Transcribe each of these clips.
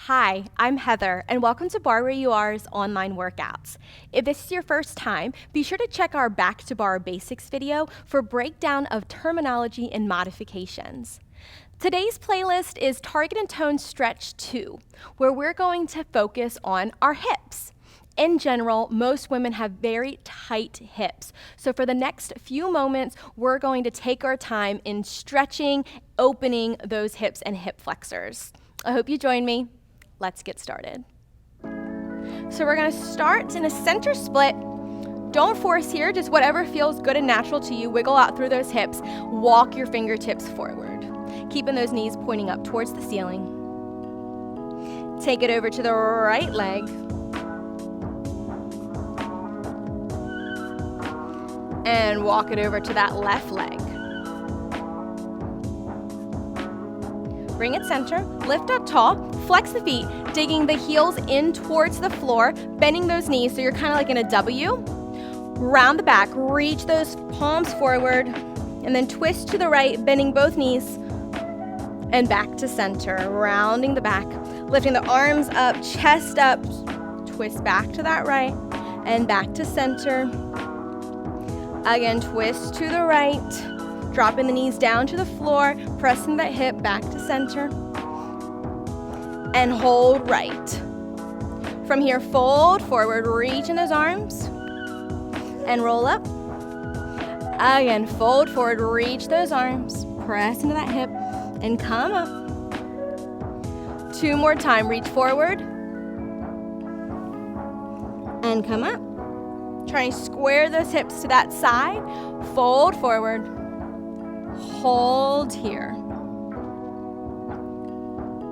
Hi, I'm Heather, and welcome to Barre's online workouts. If this is your first time, be sure to check our Back to Barre Basics video for breakdown of terminology and modifications. Today's playlist is Target and Tone Stretch 2, where we're going to focus on our hips. In general, most women have very tight hips. So for the next few moments, we're going to take our time in stretching, opening those hips and hip flexors. I hope you join me. Let's get started. So we're gonna start in a center split. Don't force here, just whatever feels good and natural to you. Wiggle out through those hips. Walk your fingertips forward, keeping those knees pointing up towards the ceiling. Take it over to the right leg. And walk it over to that left leg. Bring it center, lift up tall, flex the feet, digging the heels in towards the floor, bending those knees so you're kind of like in a W. Round the back, reach those palms forward, and then twist to the right, bending both knees, and back to center, rounding the back, lifting the arms up, chest up, twist back to that right, and back to center. Again, twist to the right. Dropping the knees down to the floor, pressing that hip back to center. And hold right. From here, fold forward, reach in those arms. And roll up. Again, fold forward, reach those arms. Press into that hip and come up. Two more time, reach forward. And come up. Try and square those hips to that side. Fold forward. Hold here.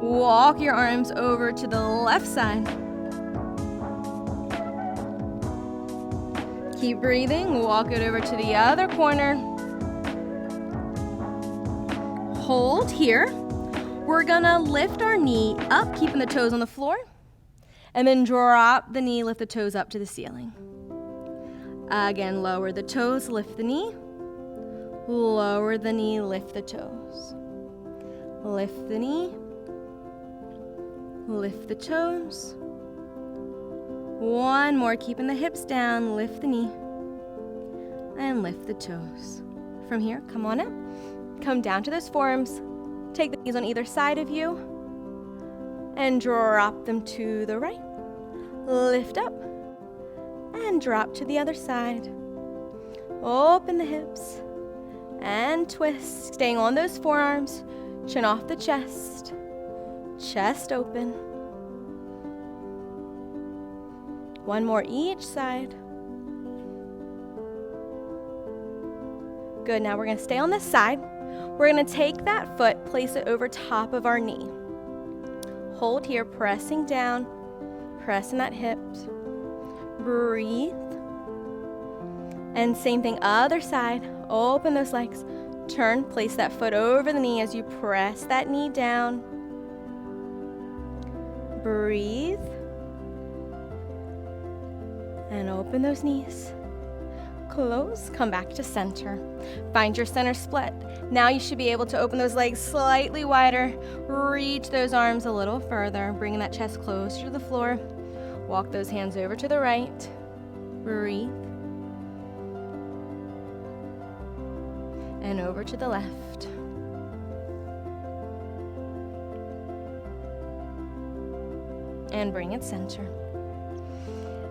Walk your arms over to the left side. Keep breathing. Walk it over to the other corner. Hold here. We're gonna lift our knee up, keeping the toes on the floor, and then drop the knee, lift the toes up to the ceiling. Again, lower the toes, lift the knee. Lower the knee, lift the toes. Lift the knee. Lift the toes. One more, keeping the hips down, lift the knee. And lift the toes. From here, come on up. Come down to those forearms. Take the knees on either side of you. And drop them to the right. Lift up. And drop to the other side. Open the hips. And twist, staying on those forearms, chin off the chest, chest open. One more each side. Good, now we're gonna stay on this side. We're gonna take that foot, place it over top of our knee. Hold here, pressing down, pressing that hip. Breathe. And same thing, other side. Open those legs. Turn, place that foot over the knee as you press that knee down. Breathe. And open those knees. Close, come back to center. Find your center split. Now you should be able to open those legs slightly wider. Reach those arms a little further, bringing that chest closer to the floor. Walk those hands over to the right. Breathe. And over to the left. And bring it center.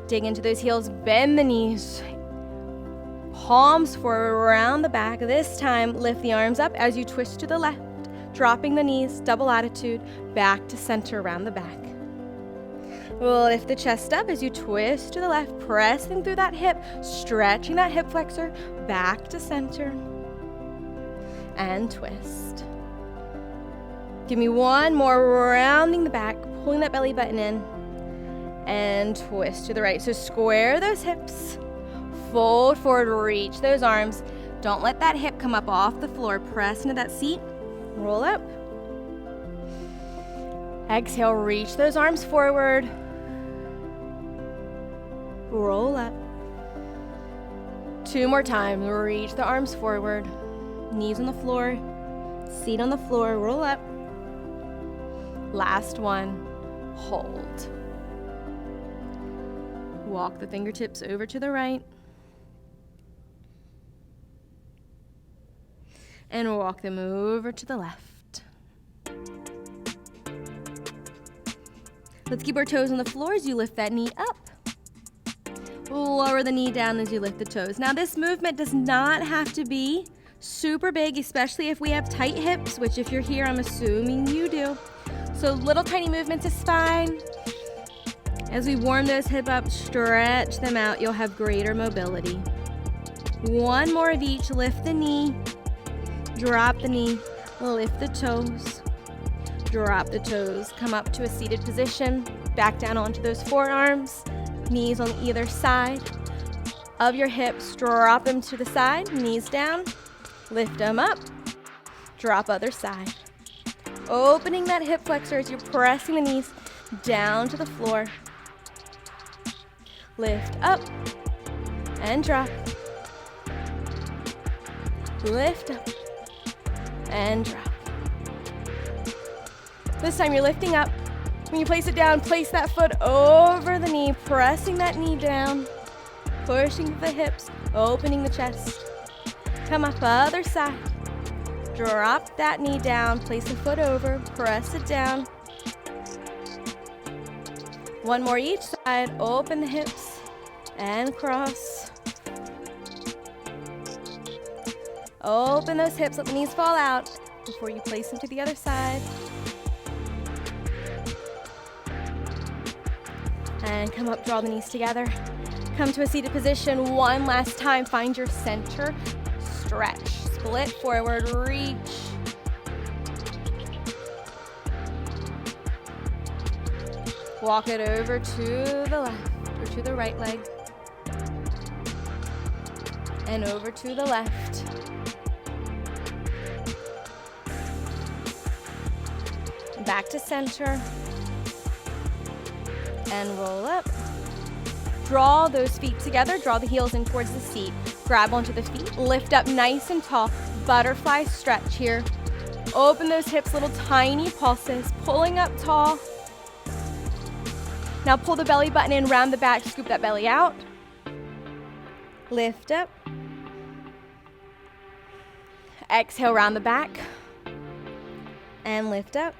Dig into those heels, bend the knees. Palms forward around the back. This time, lift the arms up as you twist to the left, dropping the knees, double attitude, back to center around the back. Lift the chest up as you twist to the left, pressing through that hip, stretching that hip flexor, back to center. And twist. Give me one more, rounding the back, pulling that belly button in, and twist to the right. So square those hips, fold forward, reach those arms. Don't let that hip come up off the floor. Press into that seat, roll up. Exhale, reach those arms forward, roll up. Two more times, reach the arms forward. Knees on the floor, seat on the floor, roll up. Last one. hold. Walk the fingertips over to the right. And walk them over to the left. Let's keep our toes on the floor as you lift that knee up. Lower the knee down as you lift the toes. Now this movement does not have to be super big, especially if we have tight hips, which if you're here, I'm assuming you do. So little tiny movements is fine. As we warm those hips up, stretch them out, you'll have greater mobility. One more of each, lift the knee, drop the knee, lift the toes, drop the toes, come up to a seated position, back down onto those forearms, knees on either side of your hips, drop them to the side, knees down, lift them up, drop other side. Opening that hip flexor as you're pressing the knees down to the floor. Lift up and drop. Lift up and drop. This time you're lifting up. When you place it down, place that foot over the knee, pressing that knee down, pushing the hips, opening the chest. Come up other side. Drop that knee down, place the foot over, press it down. One more each side, open the hips and cross. Open those hips, let the knees fall out before you place them to the other side. And come up, draw the knees together. Come to a seated position one last time. Find your center, stretch, split forward, reach. Walk it over to the left or to the right leg. And over to the left. Back to center. And roll up. Draw those feet together. Draw the heels in towards the seat. Grab onto the feet. Lift up nice and tall. Butterfly stretch here. Open those hips, little tiny pulses. Pulling up tall. Now pull the belly button in, round the back, scoop that belly out. Lift up. Exhale, round the back. And lift up.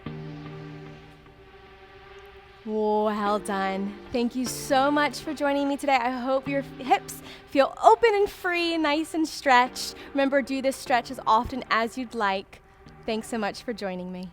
Well done. Thank you so much for joining me today. I hope your hips feel open and free, nice and stretched. Remember, do this stretch as often as you'd like. Thanks so much for joining me.